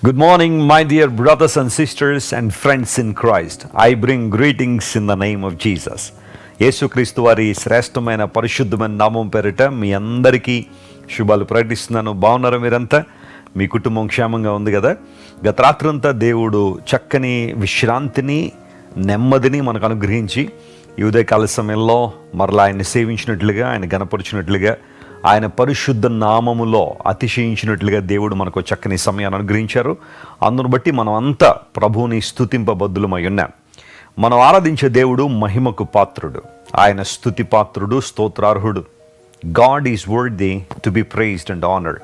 Good morning, my dear brothers and sisters and friends in Christ. I bring greetings in the name of Jesus. యేసుక్రీస్తు వారి శ్రేష్టమైన పరిశుద్ధమైన నామం పేరిట మీ అందరికీ శుభాలు ప్రకటిస్తున్నాను. బాగున్నారా మీరంతా? మీ కుటుంబం క్షేమంగా ఉంది కదా? గత రాత్రంతా దేవుడు చక్కని విశ్రాంతిని, నెమ్మదిని మనకు అనుగ్రహించి ఈ ఉదయకాల సమయంలో మరలా ఆయన్ని సేవించినట్లుగా, ఆయన గణపరిచినట్లుగా, ఆయన పరిశుద్ధ నామములో అతిశయించినట్లుగా దేవుడు మనకు చక్కని సమయాన్ని అనుగ్రహించారు. అందును బట్టి మనం అంతా ప్రభువుని స్తుతింపబద్దులమై ఉన్నాం. మనం ఆరాధించే దేవుడు మహిమకు పాత్రుడు, ఆయన స్తుతి పాత్రుడు, స్తోత్రార్హుడు. God is worthy to be praised and honoured.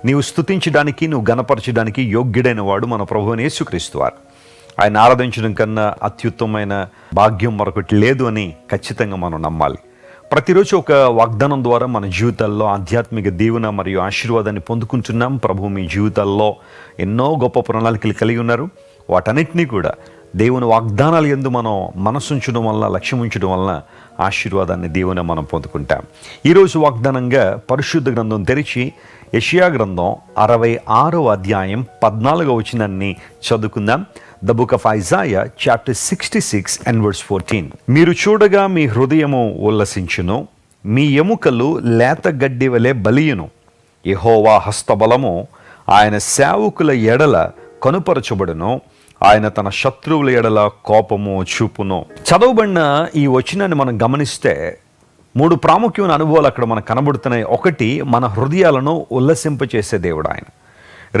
నీవు స్తుతించడానికి, నువ్వు గణపరచడానికి యోగ్యుడైన వాడు మన ప్రభువుని యేసుక్రీస్తు వారు. ఆయన ఆరాధించడం కన్నా అత్యుత్తమైన భాగ్యం మరొకటి లేదు అని ఖచ్చితంగా మనం నమ్మాలి. ప్రతిరోజు ఒక వాగ్దానం ద్వారా మన జీవితాల్లో ఆధ్యాత్మిక దీవెన మరియు ఆశీర్వాదాన్ని పొందుకుంటున్నాం. ప్రభు మీ జీవితాల్లో ఎన్నో గొప్ప ప్రణాళికలు కలిగి ఉన్నారు. వాటన్నిటినీ కూడా దేవుని వాగ్దానాలు యందు మనం మనసుంచడం వల్ల, లక్ష్యం ఉంచడం వలన ఆశీర్వాదాన్ని, దీవెన మనం పొందుకుంటాం. ఈరోజు వాగ్దానంగా పరిశుద్ధ గ్రంథం తెరిచి యెషయా గ్రంథం 66వ అధ్యాయం 14వ వచనాన్ని చదువుకుందాం. The book of Isaiah chapter 66 and verse 14. మీరు చూడగా మీ హృదయము ఉల్లసించును, మీ ఎముకలు లేత గడ్డి వలె బలియును. యెహోవా హస్తబలము ఆయన సేవకుల ఎడల కనుపరచబడును, ఆయన తన శత్రువుల ఎడల కోపము చూపును. చదవబడిన ఈ వచనాన్ని మనం గమనిస్తే 3 ప్రాముఖ్యమైన అనుభవాలు అక్కడ మనకు కనబడుతున్నాయి. ఒకటి, మన హృదయాలను ఉల్లసింపచేసే దేవుడు ఆయన.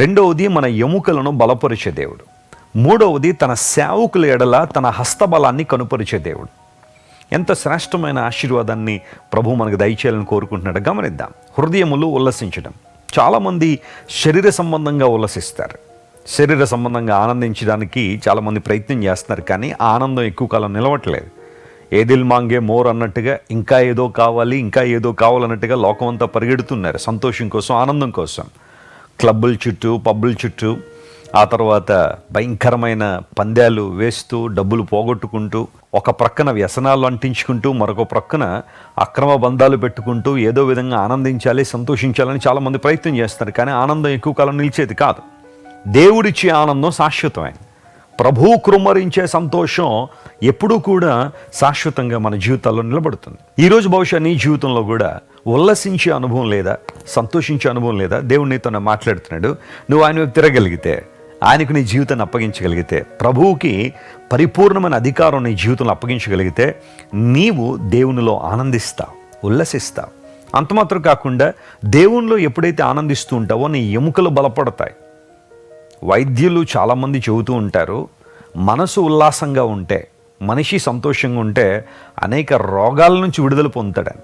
రెండవది, మన ఎముకలను బలపరిచే దేవుడు. మూడవది, తన సేవకుల ఎడల తన హస్తబలాన్ని కనుపరిచే దేవుడు. ఎంత శ్రేష్టమైన ఆశీర్వాదాన్ని ప్రభు మనకు దయచేయాలని కోరుకుంటున్నాడు. గమనిద్దాం. హృదయములు ఉల్లసించడం. చాలామంది శరీర సంబంధంగా ఉల్లసిస్తారు, శరీర సంబంధంగా ఆనందించడానికి చాలామంది ప్రయత్నం చేస్తున్నారు. కానీ ఆనందం ఎక్కువ కాలం నిలవట్లేదు. ఏదిల్ మాంగే మోర్ అన్నట్టుగా ఇంకా ఏదో కావాలి, ఇంకా ఏదో కావాలన్నట్టుగా లోకం అంతా పరిగెడుతున్నారు సంతోషం కోసం, ఆనందం కోసం. క్లబ్బుల చుట్టూ, పబ్బుల చుట్టూ, ఆ తర్వాత భయంకరమైన పందాలు వేస్తూ డబ్బులు పోగొట్టుకుంటూ, ఒక ప్రక్కన వ్యసనాలు అంటించుకుంటూ, మరొక ప్రక్కన అక్రమ బంధాలు పెట్టుకుంటూ ఏదో విధంగా ఆనందించాలి, సంతోషించాలని చాలామంది ప్రయత్నం చేస్తారు. కానీ ఆనందం ఎక్కువ కాలం నిలిచేది కాదు. దేవుడిచ్చే ఆనందం శాశ్వతమైన, ప్రభువు కృమ్మరించే సంతోషం ఎప్పుడూ కూడా శాశ్వతంగా మన జీవితాల్లో నిలబడుతుంది. ఈరోజు బహుశా నీ జీవితంలో కూడా ఉల్లసించే అనుభవం లేదా, సంతోషించే అనుభవం లేదా? దేవుడు నీతో మాట్లాడుతున్నాడు. నువ్వు ఆయన వైపు తిరగలిగితే, ఆయనకు నీ జీవితాన్ని అప్పగించగలిగితే, ప్రభువుకి పరిపూర్ణమైన అధికారం నీ జీవితంలో అప్పగించగలిగితే, నీవు దేవునిలో ఆనందిస్తావు, ఉల్లసిస్తావు. అంత మాత్రం కాకుండా దేవునిలో ఎప్పుడైతే ఆనందిస్తూ ఉంటావో నీ ఎముకలు బలపడతాయి. వైద్యులు చాలామంది చెబుతూ ఉంటారు, మనసు ఉల్లాసంగా ఉంటే, మనిషి సంతోషంగా ఉంటే అనేక రోగాల నుంచి విడుదల పొందుతాడని,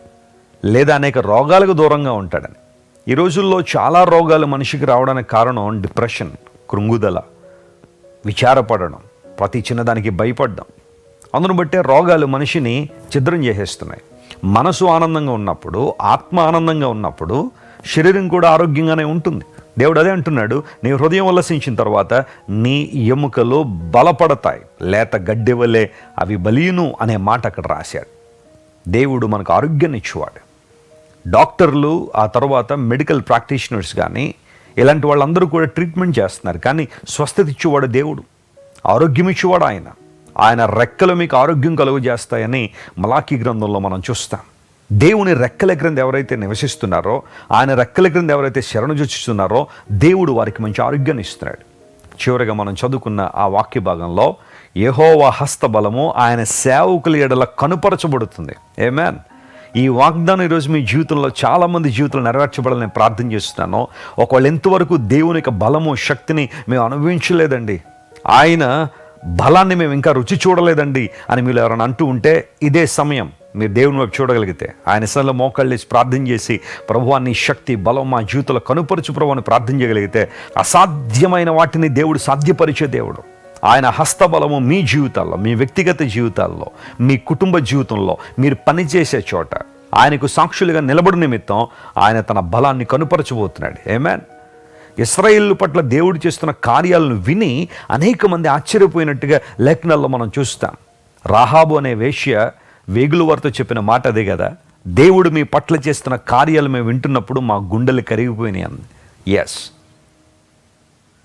లేదా అనేక రోగాలకు దూరంగా ఉంటాడని. ఈ రోజుల్లో చాలా రోగాలు మనిషికి రావడానికి కారణం డిప్రెషన్, కృంగుదల, విచారపడడం, ప్రతి చిన్నదానికి భయపడడం. అందును బట్టే రోగాలు మనిషిని ఛిద్రం చేసేస్తున్నాయి. మనసు ఆనందంగా ఉన్నప్పుడు, ఆత్మ ఆనందంగా ఉన్నప్పుడు శరీరం కూడా ఆరోగ్యంగానే ఉంటుంది. దేవుడు అదే అంటున్నాడు, నీ హృదయం ఉల్లసించిన తర్వాత నీ ఎముకలు బలపడతాయి, లేత గడ్డి వలె అవి బలియును అనే మాట అక్కడ రాశాడు. దేవుడు మనకు ఆరోగ్యాన్ని ఇచ్చేవాడు. డాక్టర్లు, ఆ తర్వాత మెడికల్ ప్రాక్టీషనర్స్ కానీ ఇలాంటి వాళ్ళందరూ కూడా ట్రీట్మెంట్ చేస్తున్నారు. కానీ స్వస్థత ఇచ్చేవాడు దేవుడు, ఆరోగ్యం ఇచ్చేవాడు ఆయన. ఆయన రెక్కలు మీకు ఆరోగ్యం కలుగు చేస్తాయని మలాకీ గ్రంథంలో మనం చూస్తాం. దేవుని రెక్కల క్రింద ఎవరైతే నివసిస్తున్నారో, ఆయన రెక్కల క్రింద ఎవరైతే శరణుజొచ్చుతున్నారో, దేవుడు వారికి మంచి ఆరోగ్యాన్ని ఇస్తున్నాడు. చివరిగా మనం చదువుకున్న ఆ వాక్య భాగంలో యెహోవా హస్తబలము ఆయన సేవకుల ఎడల కనుపరచబడుతుంది. ఆమేన్. ఈ వాగ్దానం ఈరోజు మీ జీవితంలో చాలామంది జీవితంలో నెరవేర్చబడాలని నేను ప్రార్థన చేస్తున్నాను. ఒకవేళ ఎంతవరకు దేవుని యొక్క బలము, శక్తిని మేము అనుభవించలేదండి, ఆయన బలాన్ని మేము ఇంకా రుచి చూడలేదండి అని మీరు ఎవరైనా అంటూ ఉంటే, ఇదే సమయం మీరు దేవుని వైపు చూడగలిగితే, ఆయన సన్నిధిలో మోకాళ్ళు వేసి ప్రార్థన చేసి, ప్రభువా నీ శక్తి, బలం మా జీవితంలో కనుపరుచు ప్రభు అని ప్రార్థన చేయగలిగితే, అసాధ్యమైన వాటిని దేవుడు సాధ్యపరిచే దేవుడు. ఆయన హస్తబలము మీ జీవితాల్లో, మీ వ్యక్తిగత జీవితాల్లో, మీ కుటుంబ జీవితంలో, మీరు పనిచేసే చోట ఆయనకు సాక్షులుగా నిలబడు నిమిత్తం ఆయన తన బలాన్ని కనుపరచబోతున్నాడు. ఆమేన్. ఇశ్రాయేలు పట్ల దేవుడు చేస్తున్న కార్యాలను విని అనేక మంది ఆశ్చర్యపోయినట్టుగా లేఖనాల్లో మనం చూస్తాం. రాహాబు అనే వేశ్య వేగుల వారితో చెప్పిన మాట అదే కదా, దేవుడు మీ పట్ల చేస్తున్న కార్యాలు మేము వింటున్నప్పుడు మా గుండెలు కరిగిపోయినాయి అంది. ఎస్,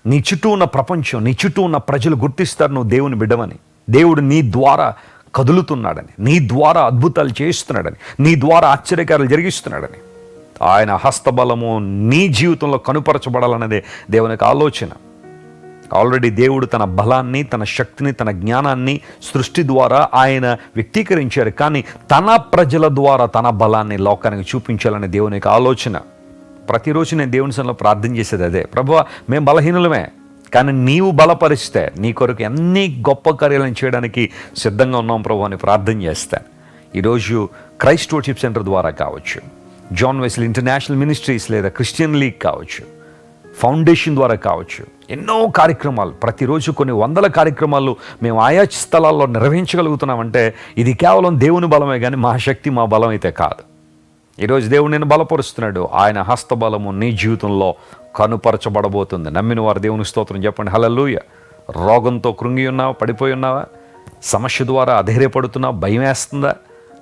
నీ చుట్టూ ఉన్న ప్రపంచం, నీ చుట్టూ ఉన్న ప్రజలు గుర్తిస్తారు నువ్వు దేవుని బిడ్డమని. దేవుడు నీ ద్వారా కదులుతున్నాడని, నీ ద్వారా అద్భుతాలు చేస్తున్నాడని, నీ ద్వారా ఆశ్చర్యకార్యాలు జరిగిస్తున్నాడని. ఆయన హస్తబలము నీ జీవితంలో కనుపరచబడాలన్నదే దేవునికి ఆలోచన. ఆల్రెడీ దేవుడు తన బలాన్ని, తన శక్తిని, తన జ్ఞానాన్ని సృష్టి ద్వారా ఆయన వ్యక్తీకరించారు. కానీ తన ప్రజల ద్వారా తన బలాన్ని లోకానికి చూపించాలని దేవునికి ఆలోచన. ప్రతిరోజు నేను దేవుని సన్నిధిలో ప్రార్థన చేసేది అదే, ప్రభువా మేము బలహీనులమే, కానీ నీవు బలపరిస్తే నీ కొరకు ఎన్ని గొప్ప కార్యాలను చేయడానికి సిద్ధంగా ఉన్నాం ప్రభు అని ప్రార్థన చేస్తాను. ఈరోజు క్రైస్ట్ వర్షిప్ సెంటర్ ద్వారా కావచ్చు, జాన్ వెస్లీ ఇంటర్నేషనల్ మినిస్ట్రీస్ లేదా క్రిస్టియన్ లీగ్ కావచ్చు, ఫౌండేషన్ ద్వారా కావచ్చు, ఎన్నో కార్యక్రమాలు, ప్రతిరోజు కొన్ని వందల కార్యక్రమాలు మేము ఆయా స్థలాల్లో నిర్వహించగలుగుతున్నామంటే ఇది కేవలం దేవుని బలమే, కానీ మా శక్తి, మా బలం అయితే కాదు. ఈరోజు దేవుడు నేను బలపరుస్తున్నాడు. ఆయన హస్తబలము నీ జీవితంలో కనుపరచబడబోతుంది. నమ్మిన వారు దేవుని స్తోత్రం చెప్పండి. హల్లెలూయా. రోగంతో కృంగి ఉన్నావా, పడిపోయి ఉన్నావా, సమస్య ద్వారా అధైర్యపడుతున్నావా, భయం వేస్తుందా,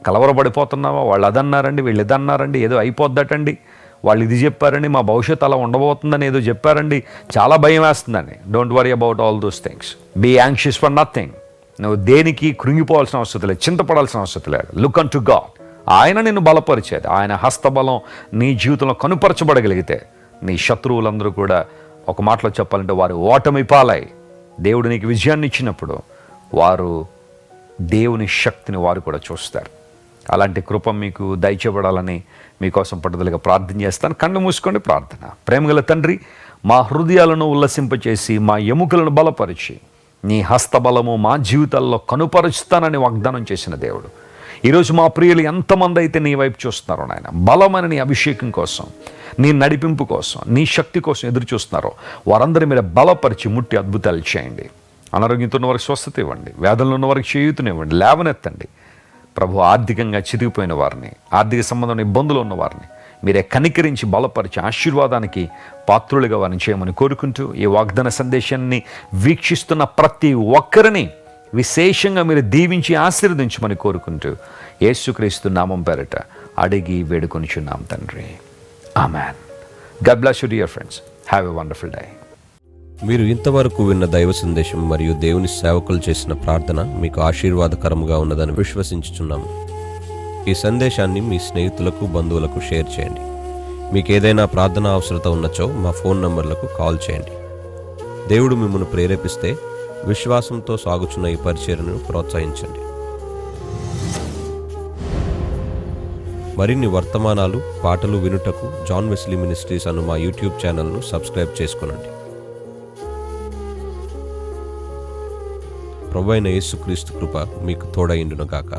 కలవరపడిపోతున్నావా, వాళ్ళు అదన్నారండి, వీళ్ళు ఇదన్నారండి, ఏదో అయిపోద్దటండి, వాళ్ళు ఇది చెప్పారండి, మా భవిష్యత్తు అలా ఉండబోతుందని ఏదో చెప్పారండి, చాలా భయం వేస్తుందండి. Don't worry about all those things. Be anxious for nothing. నువ్వు దేనికి కృంగిపోవాల్సిన అవసరం లేదు, చింతపడాల్సిన అవసరం లేదు. Look unto God. ఆయన నిన్ను బలపరిచేది. ఆయన హస్తబలం నీ జీవితంలో కనుపరచబడగలిగితే నీ శత్రువులందరూ కూడా, ఒక మాటలో చెప్పాలంటే, వారు ఓటమి పాలై దేవుడు నీకు విజయాన్ని ఇచ్చినప్పుడు వారు దేవుని శక్తిని వారు కూడా చూస్తారు. అలాంటి కృప మీకు దయచేయబడాలని మీకోసం పట్టుదలగా ప్రార్థన చేస్తాను. కళ్ళు మూసుకోండి. ప్రార్థన. ప్రేమగల తండ్రి, మా హృదయాలను ఉల్లసింపచేసి మా ఎముకలను బలపరిచి నీ హస్తబలము మా జీవితాల్లో కనుపరుస్తానని వాగ్దానం చేసిన దేవుడు, ఈరోజు మా ప్రియులు ఎంతమంది అయితే నీ వైపు చూస్తున్నారో నాయన, బలమైన నీ అభిషేకం కోసం, నీ నడిపింపు కోసం, నీ శక్తి కోసం ఎదురు చూస్తున్నారో వారందరి మీద బలపరిచి ముట్టి అద్భుతాలు చేయండి. అనారోగ్యంతో ఉన్న వారికి స్వస్థత ఇవ్వండి, వేదనలో ఉన్న వారికి చేయూతనివ్వండి, లేవనెత్తండి. ప్రభు, ఆర్థికంగా చిరిగిపోయిన వారిని, ఆర్థిక సంబంధమైన ఇబ్బందులు ఉన్న వారిని మీరే కనికరించి బలపరిచి ఆశీర్వాదానికి పాత్రులుగా వారిని చేయమని కోరుకుంటూ, ఈ వాగ్దాన సందేశాన్ని వీక్షిస్తున్న ప్రతి ఒక్కరిని విశేషంగా మీరు దీవించి ఆశీర్వదించమని కోరుకుంటూ, యేసుక్రీస్తు నామం పేరిట అడిగి వేడుకొనిచున్నాం తండ్రి. Amen. God bless you dear friends. Have a wonderful day. మీరు ఇంతవరకు విన్న దైవ సందేశం మరియు దేవుని సేవకులు చేసిన ప్రార్థన మీకు ఆశీర్వాదకరముగా ఉన్నదని విశ్వసించుచున్నాము. ఈ సందేశాన్ని మీ స్నేహితులకు, బంధువులకు షేర్ చేయండి. మీకు ఏదైనా ప్రార్థన అవసరత ఉన్నచో మా ఫోన్ నంబర్లకు కాల్ చేయండి. దేవుడు మిమ్మల్ని ప్రేరేపిస్తే విశ్వాసంతో సాగుచున్న ఈ పరిచర్యను ప్రోత్సహించండి. మరిన్ని వర్తమానాలు, పాటలు వినుటకు జాన్ వెస్లీ మినిస్ట్రీస్ అను మా యూట్యూబ్ ఛానల్ను సబ్స్క్రైబ్ చేసుకొనండి. ప్రభువైన యేసుక్రీస్తు కృప మీకు తోడైండును గాక.